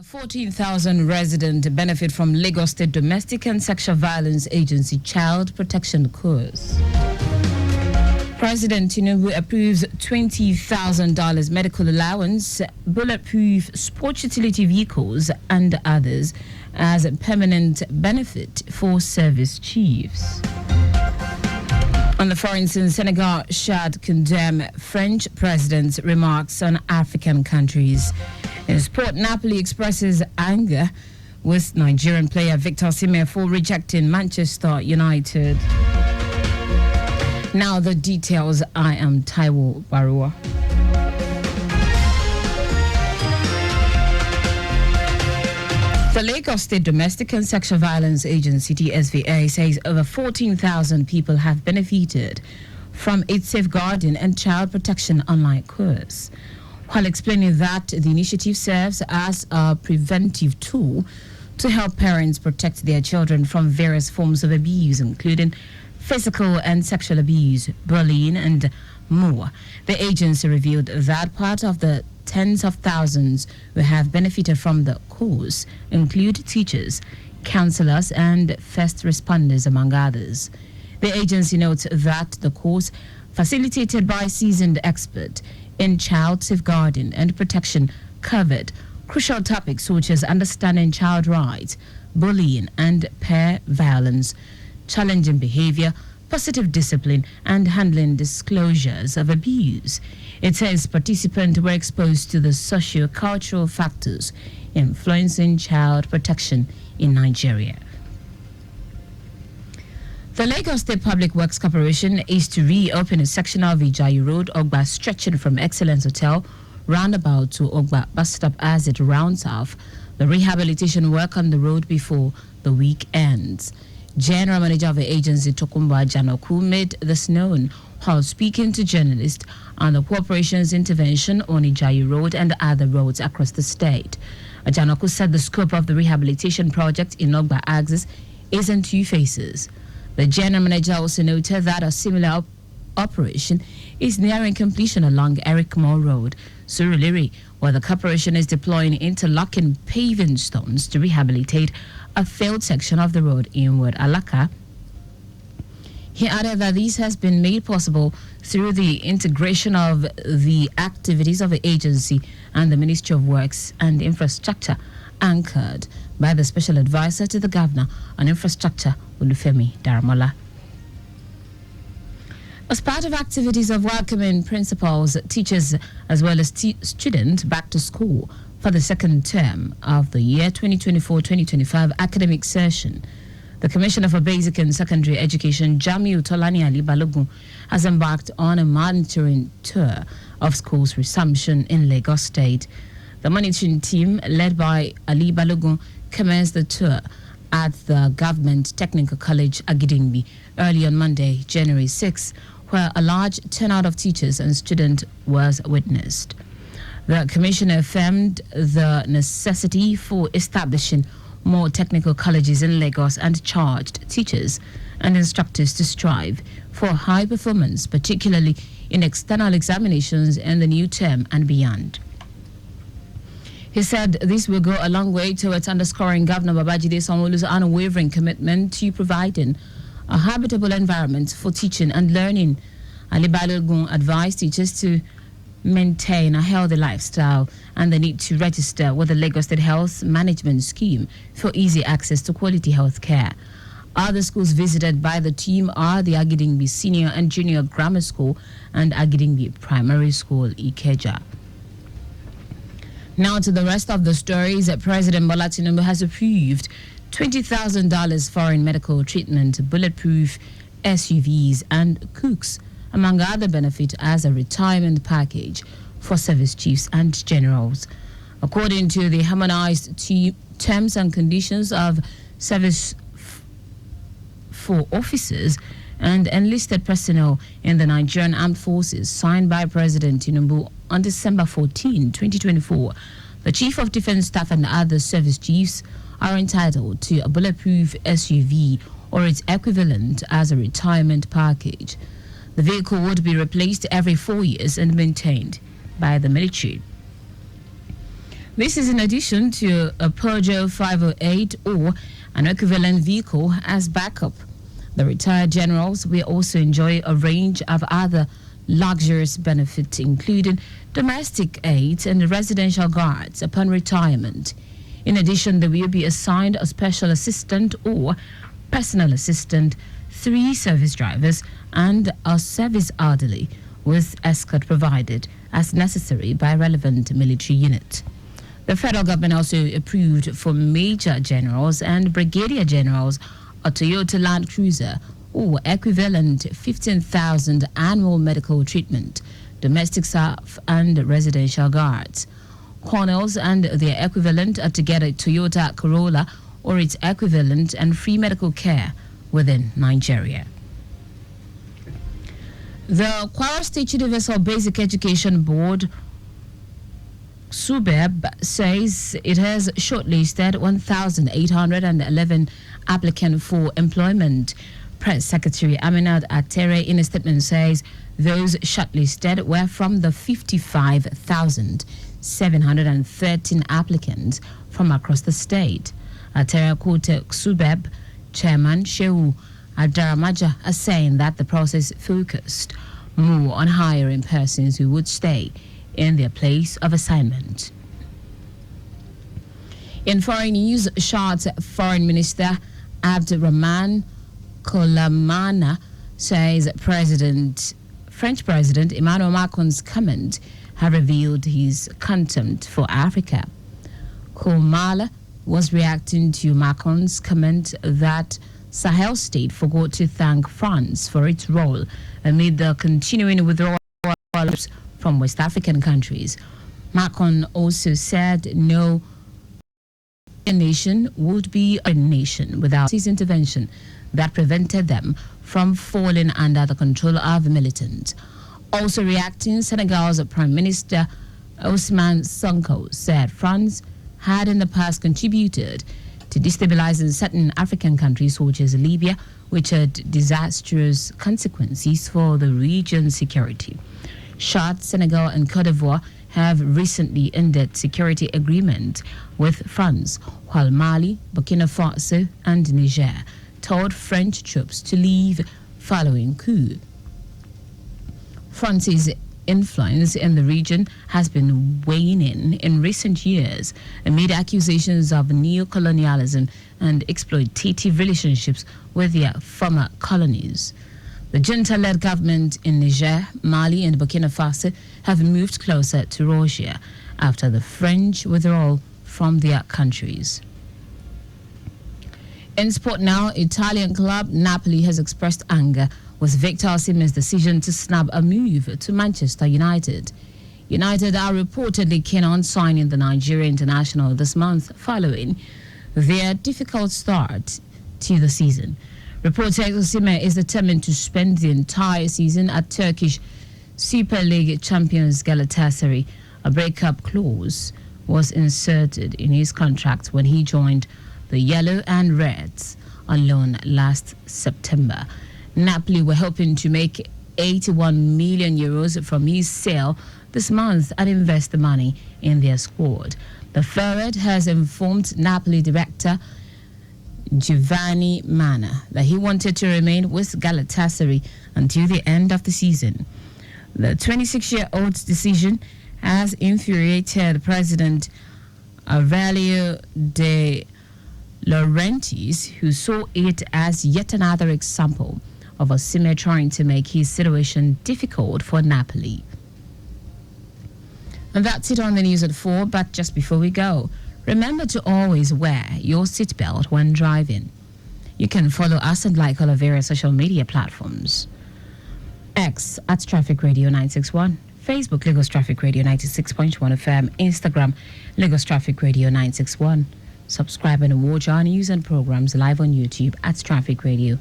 14,000 residents benefit from Lagos State Domestic and Sexual Violence Agency Child Protection Course. President Tinubu approves $20,000 medical allowance, bulletproof sports utility vehicles, and others as a permanent benefit for service chiefs. On the foreign scene, Senegal should condemn French president's remarks on African countries. In sport, Napoli expresses anger with Nigerian player Victor Osimhen for rejecting Manchester United. Now the details. I am Taiwo Baruwa. The Lagos State Domestic and Sexual Violence Agency, TSVA, says over 14,000 people have benefited from its safeguarding and child protection online course. While explaining that the initiative serves as a preventive tool to help parents protect their children from various forms of abuse, including physical and sexual abuse, bullying, and more. The agency revealed that part of the tens of thousands who have benefited from the course include teachers, counselors, and first responders, among others. The agency notes that the course, facilitated by a seasoned expert in child safeguarding and protection, covered crucial topics such as understanding child rights, bullying and peer violence, challenging behavior, positive discipline, and handling disclosures of abuse. It says participants were exposed to the socio-cultural factors influencing child protection in Nigeria. The Lagos State Public Works Corporation is to reopen a section of Ijayi Road, Ogba, stretching from Excellence Hotel roundabout to Ogba bus stop as it rounds off the rehabilitation work on the road before the week ends. General Manager of the agency, Tokumba Janoku, made this known while speaking to journalists on the corporation's intervention on Ijayi Road and other roads across the state. Janoku said the scope of the rehabilitation project in Ogba axis is in two phases. The general manager also noted that a similar operation is nearing completion along Eric Moore Road, Surulere, where the corporation is deploying interlocking paving stones to rehabilitate a failed section of the road inward Alaka. He added that this has been made possible through the integration of the activities of the agency and the Ministry of Works and Infrastructure, anchored by the Special Advisor to the Governor on Infrastructure, Olufemi Daramola. As part of activities of welcoming principals, teachers, as well as students back to school for the second term of the year 2024-2025 academic session, the Commissioner for Basic and Secondary Education, Jamiu Tolani Ali Balogun, has embarked on a monitoring tour of schools' resumption in Lagos State. The monitoring team, led by Ali Balogun, commenced the tour at the Government Technical College, Agidingbi, early on Monday, January 6, where a large turnout of teachers and students was witnessed. The Commissioner affirmed the necessity for establishing more technical colleges in Lagos and charged teachers and instructors to strive for high performance, particularly in external examinations in the new term and beyond. He said this will go a long way towards underscoring Governor Babajide Sanwo-Olu's unwavering commitment to providing a habitable environment for teaching and learning. Ali Balogun advised teachers to maintain a healthy lifestyle and the need to register with the Lagos State Health Management Scheme for easy access to quality health care. Other schools visited by the team are the Agidingbi Senior and Junior Grammar School and Agidingbi Primary School, Ikeja. Now to the rest of the stories. President Bola Tinubu has approved $20,000 foreign medical treatment, bulletproof SUVs, and cooks, among other benefits, as a retirement package for service chiefs and generals. According to the harmonized terms and conditions of service for officers and enlisted personnel in the Nigerian Armed Forces, signed by President Tinubu on December 14, 2024, the Chief of Defense Staff and other service chiefs are entitled to a bulletproof SUV or its equivalent as a retirement package. The vehicle would be replaced every 4 years and maintained by the military. This is in addition to a Peugeot 508 or an equivalent vehicle as backup. The retired generals will also enjoy a range of other luxurious benefits, including domestic aids and residential guards upon retirement. In addition, they will be assigned a special assistant or personal assistant, 3 service drivers, and a service orderly with escort provided as necessary by relevant military unit. The federal government also approved for Major Generals and Brigadier Generals a Toyota Land Cruiser or equivalent 15,000 annual medical treatment, domestic staff and residential guards. Colonels and their equivalent are to get a Toyota Corolla or its equivalent and free medical care within Nigeria. The Kwara State Universal Basic Education Board SUBEB says it has shortlisted 1,811 applicants for employment. Press Secretary Aminat Atere in a statement says those shortlisted were from the 55,713 applicants from across the state. Atere quoted SUBEB Chairman Shehu Adaramaja as saying that the process focused more on hiring persons who would stay in their place of assignment. In foreign news, Chad's Foreign Minister Abdurrahman Kolamana says French President Emmanuel Macron's comment have revealed his contempt for Africa. Kolamana was reacting to Macron's comment that Sahel state forgot to thank France for its role amid the continuing withdrawal from West African countries. Macron also said no nation would be a nation without his intervention that prevented them from falling under the control of militants. Also reacting, Senegal's Prime Minister Ousmane Sonko said France had in the past contributed to destabilizing certain African countries such as Libya, which had disastrous consequences for the region's security. Chad, Senegal, and Cote d'Ivoire have recently ended security agreement with France, while Mali, Burkina Faso, and Niger told French troops to leave following coup. France's influence in the region has been waning in recent years amid accusations of neo-colonialism and exploitative relationships with their former colonies. The junta-led government in Niger, Mali, and Burkina Faso have moved closer to Russia after the French withdrawal from their countries. In sport now, Italian club Napoli has expressed anger with Victor Osimhen's decision to snub a move to Manchester United. United are reportedly keen on signing the Nigerian international this month following their difficult start to the season. Reports say Osimhen is determined to spend the entire season at Turkish Super League champions Galatasaray. A breakup clause was inserted in his contract when he joined the Yellow and Reds on loan last September. Napoli were hoping to make 81 million euros from his sale this month and invest the money in their squad. The forward has informed Napoli director Giovanni Manna that he wanted to remain with Galatasaray until the end of the season. The 26-year-old's decision has infuriated President Aurelio De Laurentiis, who saw it as yet another example of Osimhen trying to make his situation difficult for Napoli. And that's it on the news at 4, but just before we go, remember to always wear your seatbelt when driving. You can follow us and like all our various social media platforms. X at Traffic Radio 961, Facebook Lagos Traffic Radio 96.1 FM, Instagram Lagos Traffic Radio 961. Subscribe and watch our news and programs live on YouTube at Traffic Radio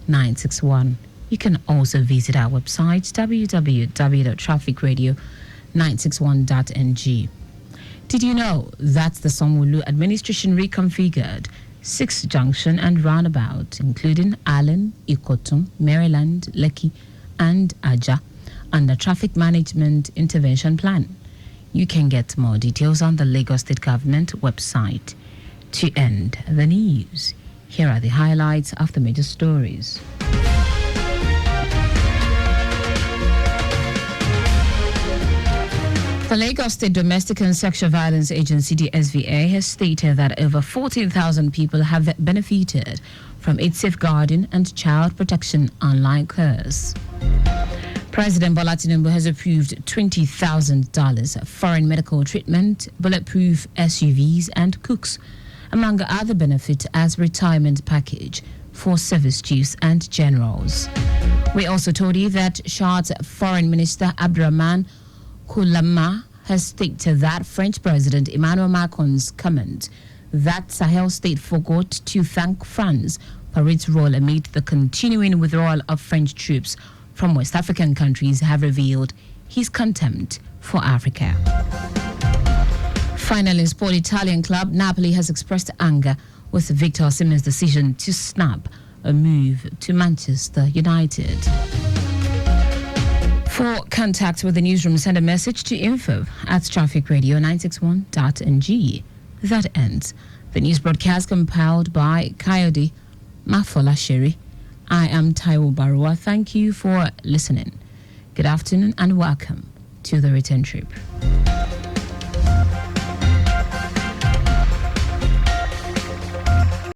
961. You can also visit our website www.trafficradio961.ng. Did you know that the Sanwo-Olu administration reconfigured 6 junction and roundabout, including Allen, Ikotum, Maryland, Lekki, and Aja, under Traffic Management Intervention Plan? You can get more details on the Lagos State Government website. To end the news, here are the highlights of the major stories. The Lagos State Domestic and Sexual Violence Agency, the SVA, has stated that over 14,000 people have benefited from its safeguarding and child protection online course. President Bola Tinubu has approved $20,000 foreign medical treatment, bulletproof SUVs and cooks, among other benefits, as retirement package for service chiefs and generals. We also told you that Chad's Foreign Minister Abdurrahman Koulama has stated that French President Emmanuel Macron's comment that Sahel state forgot to thank France for its role amid the continuing withdrawal of French troops from West African countries have revealed his contempt for Africa. Finally, in sport, Italian club Napoli has expressed anger with Victor Osimhen's decision to snap a move to Manchester United. For contact with the newsroom, send a message to info@trafficradio961.ng. That ends the news broadcast compiled by Kayode Mafolashiri. I am Taiwo Baruwa. Thank you for listening. Good afternoon and welcome to the return trip.